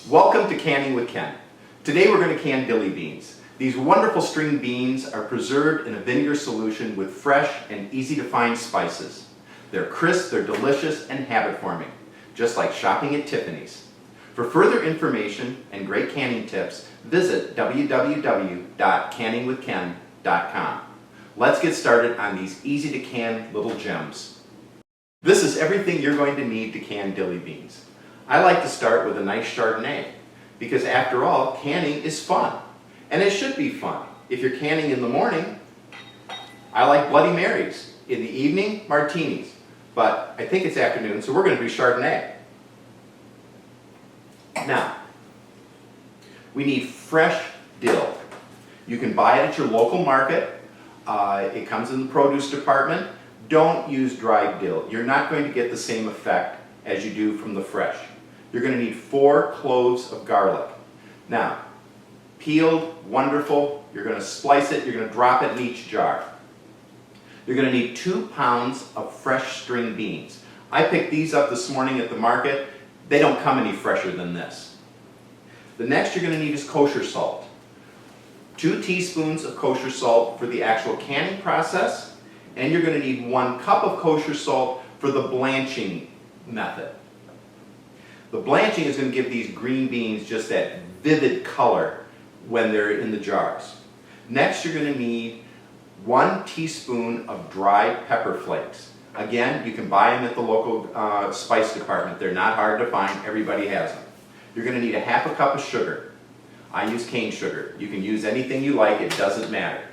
Welcome to Canning with Ken. Today we're going to can dilly beans. These wonderful string beans are preserved in a vinegar solution with fresh and easy to find spices. They're crisp, they're delicious, and habit-forming, just like shopping at Tiffany's. For further information and great canning tips, visit www.canningwithken.com. Let's get started on these easy to can little gems. This is everything you're going to need to can dilly beans. I like to start with a nice Chardonnay because after all, canning is fun. And it should be fun. If you're canning in the morning, I like Bloody Marys. In the evening, martinis. But I think it's afternoon, so we're going to do Chardonnay. Now, we need fresh dill. You can buy it at your local market. It comes in the produce department. Don't use dried dill. You're not going to get the same effect as you do from the fresh. You're going to need 4 cloves of garlic. Now, peeled, wonderful. You're going to slice it. You're going to drop it in each jar. You're going to need 2 pounds of fresh string beans. I picked these up this morning at the market. They don't come any fresher than this. The next you're going to need is kosher salt. 2 teaspoons of kosher salt for the actual canning process, and you're going to need 1 cup of kosher salt for the blanching method. The blanching is going to give these green beans just that vivid color when they're in the jars. Next, you're going to need 1 teaspoon of dried pepper flakes. Again, you can buy them at the local spice department. They're not hard to find. Everybody has them. You're going to need a 1/2 cup of sugar. I use cane sugar. You can use anything you like. It doesn't matter.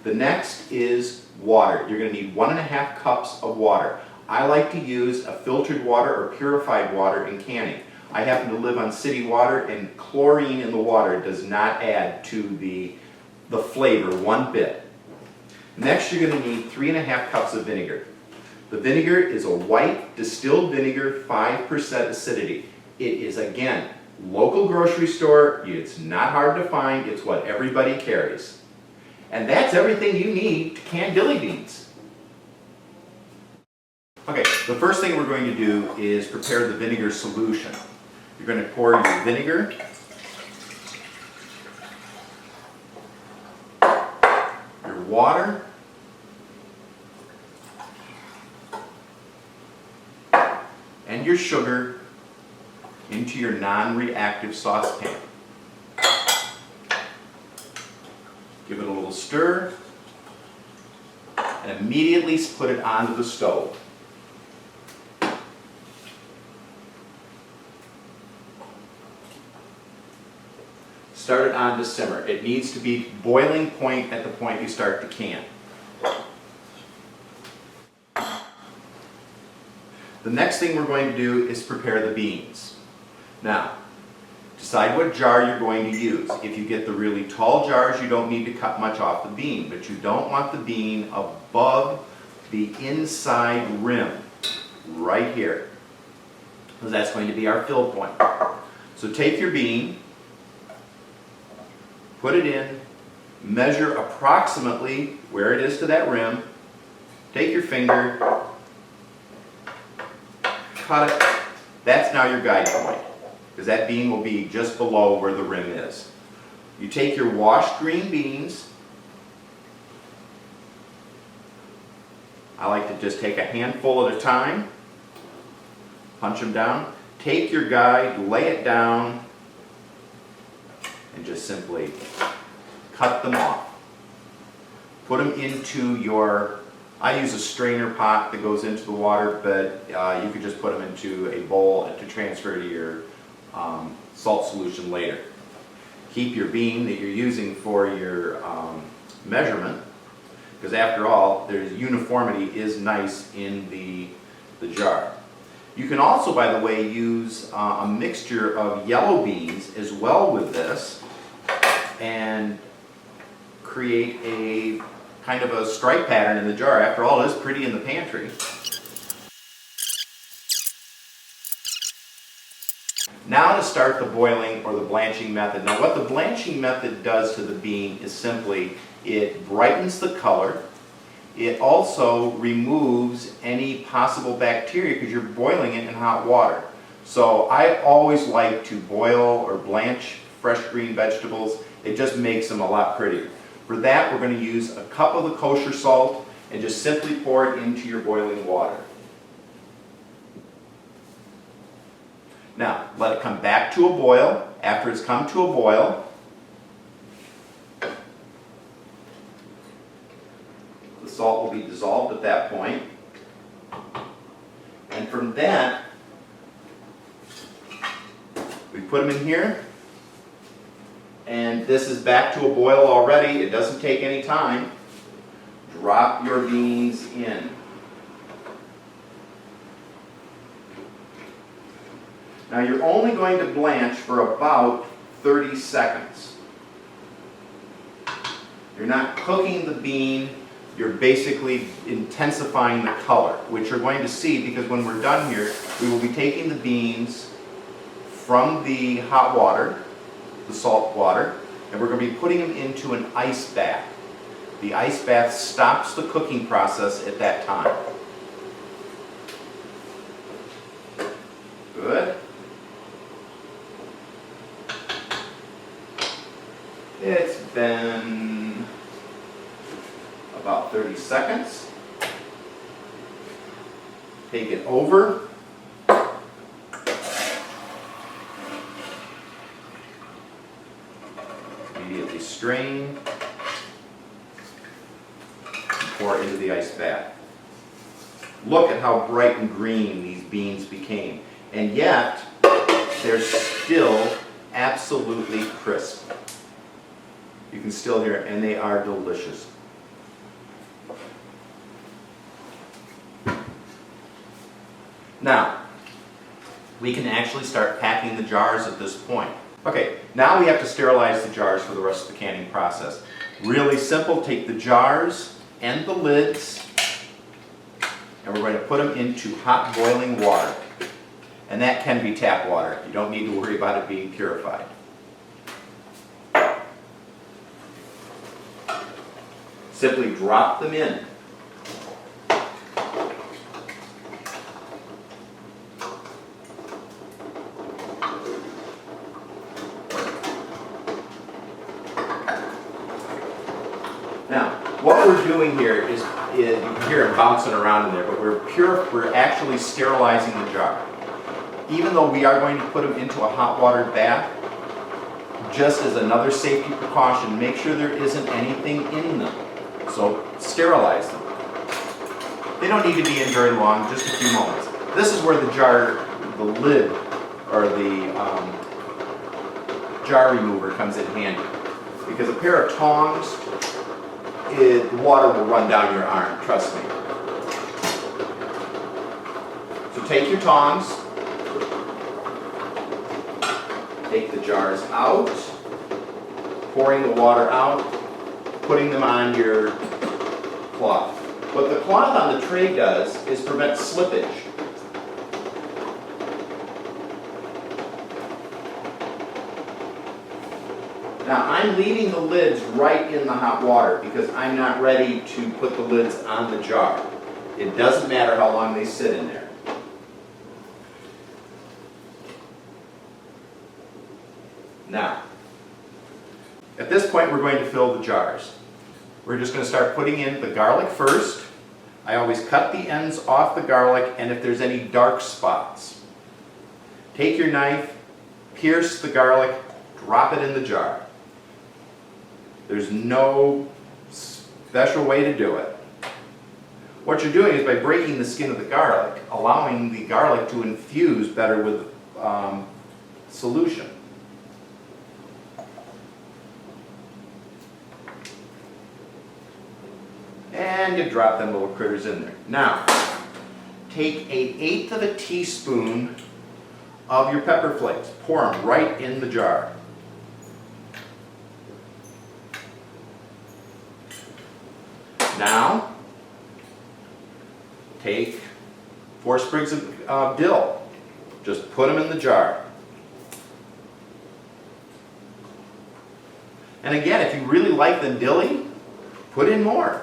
The next is water. You're going to need 1½ cups of water. I like to use a filtered water or purified water in canning. I happen to live on city water, and chlorine in the water does not add to the flavor one bit. Next, you're going to need 3½ cups of vinegar. The vinegar is a white distilled vinegar, 5% acidity. It is, again, local grocery store. It's not hard to find. It's what everybody carries. And that's everything you need to can dilly beans. Okay, the first thing we're going to do is prepare the vinegar solution. You're going to pour your vinegar, your water, and your sugar into your non-reactive saucepan. Give it a little stir, and immediately put it onto the stove. Start it on to simmer. It needs to be boiling point at the point you start to can. The next thing we're going to do is prepare the beans. Now, decide what jar you're going to use. If you get the really tall jars, you don't need to cut much off the bean, but you don't want the bean above the inside rim, right here, because that's going to be our fill point. So take your bean, put it in, measure approximately where it is to that rim, take your finger, cut it. That's now your guide point, because that bean will be just below where the rim is. You take your washed green beans. I like to just take a handful at a time, punch them down. Take your guide, lay it down, and just simply cut them off. Put them into your, I use a strainer pot that goes into the water, but you could just put them into a bowl to transfer to your salt solution later. Keep your bean that you're using for your measurement, because after all, there's uniformity is nice in the jar. You can also, by the way, use a mixture of yellow beans as well with this and create a kind of a stripe pattern in the jar. After all, it is pretty in the pantry. Now to start the boiling or the blanching method. Now what the blanching method does to the bean is simply it brightens the color. It also removes any possible bacteria because you're boiling it in hot water. So I always like to boil or blanch fresh green vegetables. It just makes them a lot prettier. For that, we're going to use a cup of the kosher salt and just simply pour it into your boiling water. Now, let it come back to a boil. After it's come to a boil, the salt will be dissolved at that point. And from that, we put them in here. And this is back to a boil already. It doesn't take any time. Drop your beans in. Now you're only going to blanch for about 30 seconds. You're not cooking the bean, you're basically intensifying the color, which you're going to see because when we're done here, we will be taking the beans from the hot water, the salt water, and we're going to be putting them into an ice bath. The ice bath stops the cooking process at that time. Good. It's been about 30 seconds. Take it over. Immediately strain. And pour into the ice bath. Look at how bright and green these beans became. And yet, they're still absolutely crisp. You can still hear it, and they are delicious. Now, we can actually start packing the jars at this point. Okay, now we have to sterilize the jars for the rest of the canning process. Really simple, take the jars and the lids, and we're going to put them into hot boiling water. And that can be tap water. You don't need to worry about it being purified. Simply drop them in. Now, what we're doing here is you can hear it bouncing around in there, but we're actually sterilizing the jar. Even though we are going to put them into a hot water bath, just as another safety precaution, make sure there isn't anything in them. So sterilize them. They don't need to be in very long, just a few moments. This is where the jar, the lid, or the jar remover comes in handy. Because a pair of tongs, the water will run down your arm, trust me. So take your tongs, take the jars out, pouring the water out, putting them on your cloth. What the cloth on the tray does is prevent slippage. Now I'm leaving the lids right in the hot water because I'm not ready to put the lids on the jar. It doesn't matter how long they sit in there. Now, at this point we're going to fill the jars. We're just going to start putting in the garlic first. I always cut the ends off the garlic, and if there's any dark spots, take your knife, pierce the garlic, drop it in the jar. There's no special way to do it. What you're doing is by breaking the skin of the garlic, allowing the garlic to infuse better with solution. And you drop them little critters in there. Now, take 1/8 of a teaspoon of your pepper flakes. Pour them right in the jar. Now, take 4 sprigs of dill. Just put them in the jar. And again, if you really like the dilly, put in more.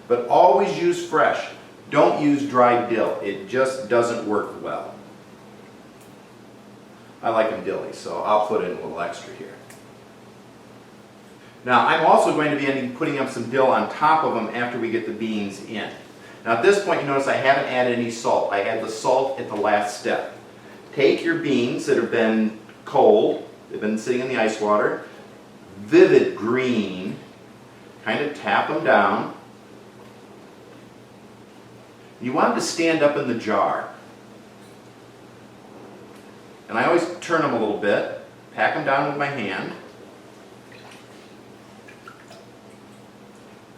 But always use fresh. Don't use dried dill. It just doesn't work well. I like them dilly, so I'll put in a little extra here. Now I'm also going to be putting up some dill on top of them after we get the beans in. Now at this point you notice I haven't added any salt. I add the salt at the last step. Take your beans that have been cold, they've been sitting in the ice water, vivid green, kind of tap them down. You want them to stand up in the jar. And I always turn them a little bit, pack them down with my hand,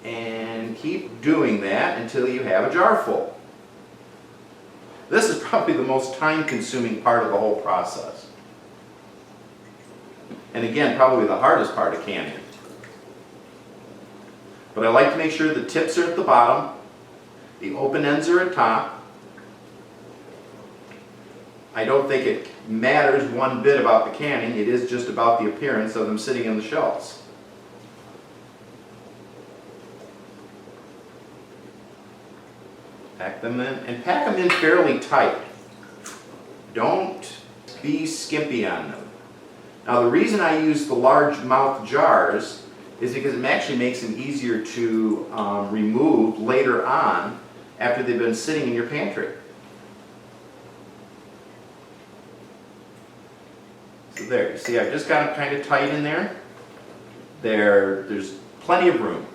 and keep doing that until you have a jar full. This is probably the most time-consuming part of the whole process. And again, probably the hardest part of canning. But I like to make sure the tips are at the bottom, the open ends are at top. I don't think it matters one bit about the canning, it is just about the appearance of them sitting in the shelves. Pack them in, and pack them in fairly tight. Don't be skimpy on them. Now the reason I use the large mouth jars is because it actually makes them easier to remove later on after they've been sitting in your pantry. So there, you see I've just got them kind of tight in there. There's plenty of room.